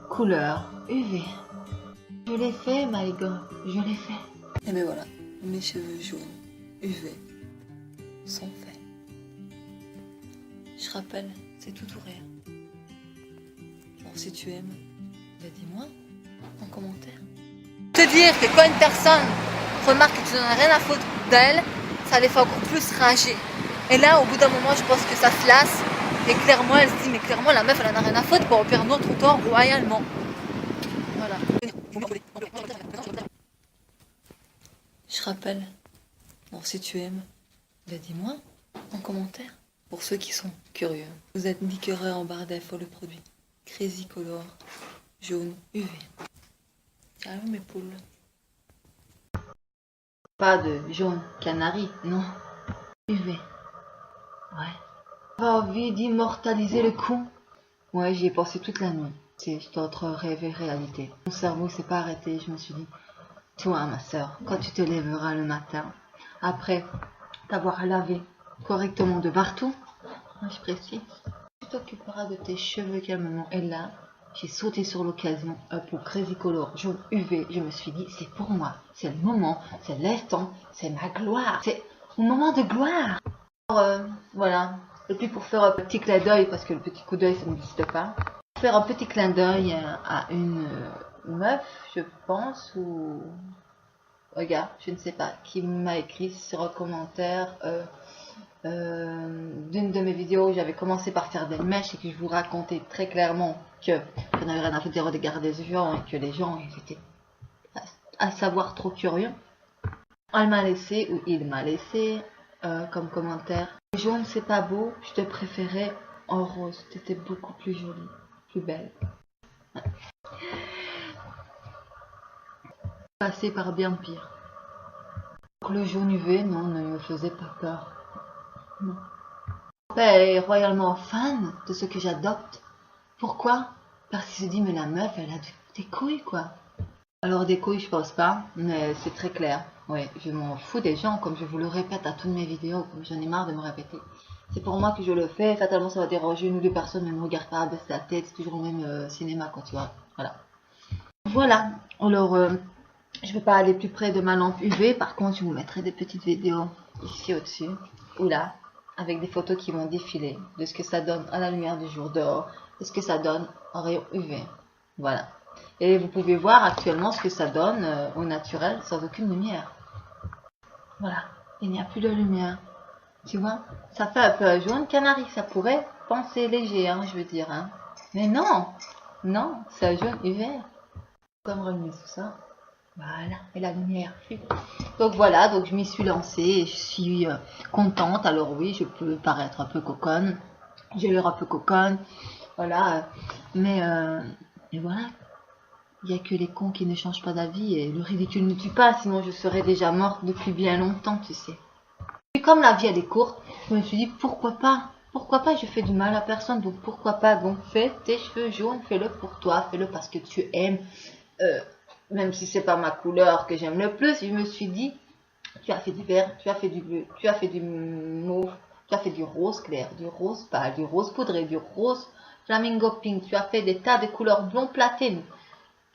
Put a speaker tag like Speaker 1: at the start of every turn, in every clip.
Speaker 1: couleur UV. Je l'ai fait, my god, je l'ai fait. Et ben voilà, mes cheveux jaunes UV sont faits. Je rappelle, c'est tout ou rien. Bon, si tu aimes, ben dis-moi en commentaire. Te dire que quand une personne remarque que tu n'en as rien à foutre d'elle, ça les fait encore plus rager. Et là, au bout d'un moment, je pense que ça se lasse. Et clairement, elle se dit, mais clairement, la meuf, elle en a rien à foutre pour perdre notre temps royalement. Voilà. Je rappelle, bon, si tu aimes, ben dis-moi en commentaire. Pour ceux qui sont curieux, vous indiquerez en barre d'infos le produit Crazy Color jaune UV. Allô mes poules. Pas de jaune canari, non. UV. Ouais. Pas envie d'immortaliser le coup. Ouais, j'y ai pensé toute la nuit. C'est entre rêve et réalité. Mon cerveau s'est pas arrêté. Je me suis dit, toi ma soeur, quand tu te lèveras le matin, après t'avoir lavé correctement de partout, je précise, tu t'occuperas de tes cheveux calmement. Et là, j'ai sauté sur l'occasion pour Crazy Color jaune UV. Je me suis dit, c'est pour moi, c'est le moment, c'est l'instant, c'est ma gloire, c'est mon moment de gloire. Alors, voilà. Et puis pour faire un petit clin d'œil, parce que le petit coup d'œil ça n'existe pas, pour faire un petit clin d'œil à une meuf, je pense, ou regarde, je ne sais pas, qui m'a écrit sur un commentaire d'une de mes vidéos où j'avais commencé par faire des mèches et que je vous racontais très clairement que je n'avais rien à foutre des regards des gens et que les gens ils étaient à savoir trop curieux. Elle m'a laissé, ou il m'a laissé comme commentaire, jaune c'est pas beau, je te préférais en rose, t'étais beaucoup plus jolie, plus belle. Ouais. Passé par bien pire. Donc, le jaune UV, non, ne me faisait pas peur. Non. Elle est royalement fan de ce que j'adopte. Pourquoi? Parce qu'il se dit, mais la meuf, elle a des couilles, quoi. Alors, des couilles, je pense pas, mais c'est très clair. Ouais, je m'en fous des gens, comme je vous le répète à toutes mes vidéos, j'en ai marre de me répéter. C'est pour moi que je le fais, fatalement ça va déranger une ou deux personnes, mais ne me regarde pas, baisse la tête, c'est toujours le même cinéma, quoi, tu vois. Voilà. Voilà, alors, je ne vais pas aller plus près de ma lampe UV, par contre, je vous mettrai des petites vidéos ici au-dessus, ou là, avec des photos qui vont défiler de ce que ça donne à la lumière du jour dehors, et ce que ça donne en rayon UV. Voilà. Et vous pouvez voir actuellement ce que ça donne au naturel sans aucune lumière. Voilà, il n'y a plus de lumière. Tu vois, ça fait un peu jaune canari, ça pourrait penser léger, hein, je veux dire. Hein. Mais non, non, c'est un jaune UV. Comme remis tout ça. Voilà, et la lumière. Donc voilà, donc je m'y suis lancée et je suis contente. Alors oui, je peux paraître un peu coconne. J'ai l'air un peu coconne. Voilà, mais et voilà. Il n'y a que les cons qui ne changent pas d'avis et le ridicule ne tue pas, sinon je serais déjà morte depuis bien longtemps, tu sais. Et comme la vie elle est courte, je me suis dit pourquoi pas, je fais du mal à personne, donc pourquoi pas, donc fais tes cheveux jaunes, fais-le pour toi, fais-le parce que tu aimes, même si c'est pas ma couleur que j'aime le plus, je me suis dit, tu as fait du vert, tu as fait du bleu, tu as fait du mauve, tu as fait du rose clair, du rose pâle, du rose poudré, du rose flamingo pink, tu as fait des tas de couleurs blond platé.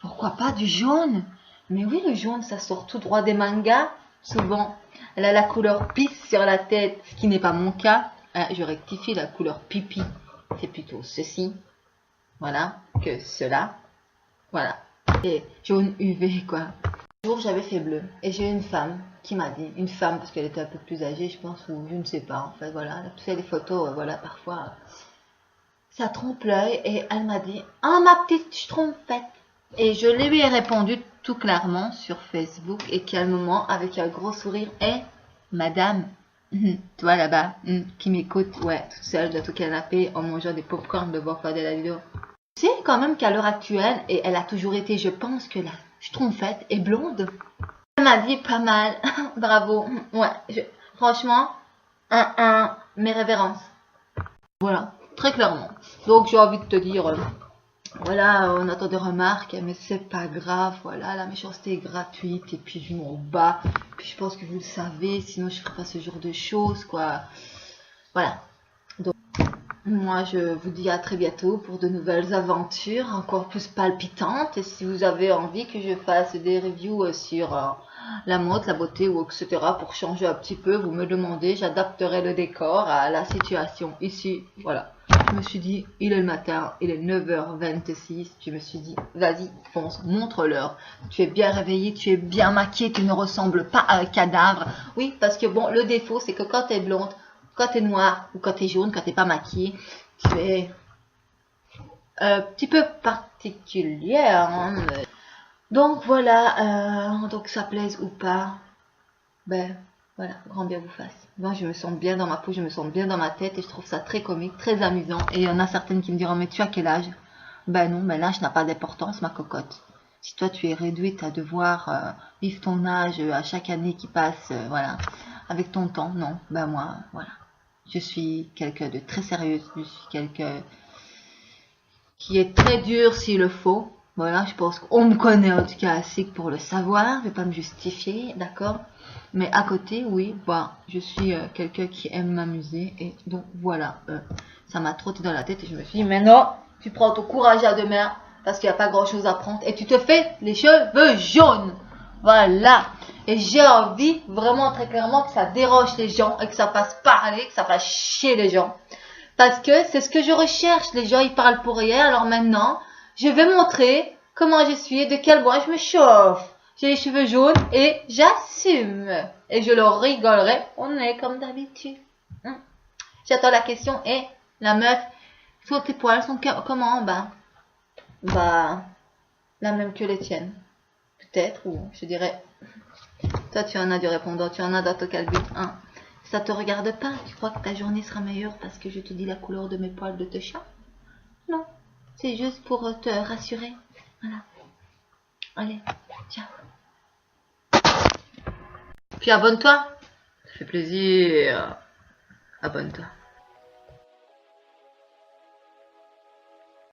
Speaker 1: Pourquoi pas du jaune? Mais oui, le jaune, ça sort tout droit des mangas. Souvent, elle a la couleur pisse sur la tête, ce qui n'est pas mon cas. Je rectifie, la couleur pipi, c'est plutôt ceci. Voilà, que cela. Voilà. Et jaune UV, quoi. Un jour, j'avais fait bleu. Et j'ai une femme qui m'a dit, une femme, parce qu'elle était un peu plus âgée, je pense, ou je ne sais pas, en fait, voilà. Elle fait des photos, voilà, parfois, ça trompe l'œil. Et elle m'a dit, ah, ma petite schtroumpfette. Et je lui ai répondu tout clairement sur Facebook et calmement avec un gros sourire. Eh, madame, toi là-bas, qui m'écoute, ouais, toute seule dans ton canapé en mangeant des pop-corn devant faire de la vidéo. Tu sais quand même qu'à l'heure actuelle, et elle a toujours été, je pense que la schtroumpfette est blonde. Elle m'a dit pas mal, bravo, ouais, franchement, mes révérences. Voilà, très clairement. Donc j'ai envie de te dire... Voilà, on attend des remarques, mais c'est pas grave, voilà, la méchanceté est gratuite, et puis je m'en bats, puis je pense que vous le savez, sinon je ferai pas ce genre de choses, quoi. Voilà. Donc, Moi, je vous dis à très bientôt pour de nouvelles aventures encore plus palpitantes. Et si vous avez envie que je fasse des reviews sur la mode, la beauté ou etc. pour changer un petit peu, vous me demandez, j'adapterai le décor à la situation ici. Voilà. Je me suis dit, il est le matin, il est 9h26. Je me suis dit, vas-y, fonce, montre-leur. Tu es bien réveillé, tu es bien maquillé, tu ne ressembles pas à un cadavre. Oui, parce que bon, le défaut, c'est que quand tu es blonde, quand tu es noire ou quand tu es jaune, quand tu n'es pas maquillée, tu es un petit peu particulière. Hein. Donc voilà, donc ça plaise ou pas, ben voilà, grand bien vous fasse. Moi je me sens bien dans ma peau, je me sens bien dans ma tête et je trouve ça très comique, très amusant. Et il y en a certaines qui me diront, mais tu as quel âge? Ben non, mais l'âge n'a pas d'importance, ma cocotte. Si toi tu es réduite à devoir vivre ton âge à chaque année qui passe, voilà, avec ton temps, non, ben moi, voilà. Je suis quelqu'un de très sérieux, je suis quelqu'un qui est très dur s'il le faut. Voilà, je pense qu'on me connaît en tout cas assez pour le savoir, je vais pas me justifier, d'accord? Mais à côté, oui, bah, je suis quelqu'un qui aime m'amuser et donc voilà, ça m'a trotté dans la tête et je me suis dit, mais non, tu prends ton courage à deux mains parce qu'il n'y a pas grand chose à prendre et tu te fais les cheveux jaunes. Voilà. Et j'ai envie vraiment très clairement que ça dérange les gens et que ça fasse parler, que ça fasse chier les gens. Parce que c'est ce que je recherche. Les gens, ils parlent pour rien. Alors maintenant, je vais montrer comment je suis et de quel bois je me chauffe. J'ai les cheveux jaunes et j'assume. Et je leur rigolerai. On est comme d'habitude. J'attends la question. Et la meuf, tes poils sont comment? Bah, la même que les tiennes. Peut-être, ou je dirais... Toi, tu en as du répondant, tu en as dans ton calbut. Hein. Ça te regarde pas? Tu crois que ta journée sera meilleure parce que je te dis la couleur de mes poils de chat? Non, c'est juste pour te rassurer. Voilà. Allez, ciao. Puis abonne-toi. Ça fait plaisir. Abonne-toi.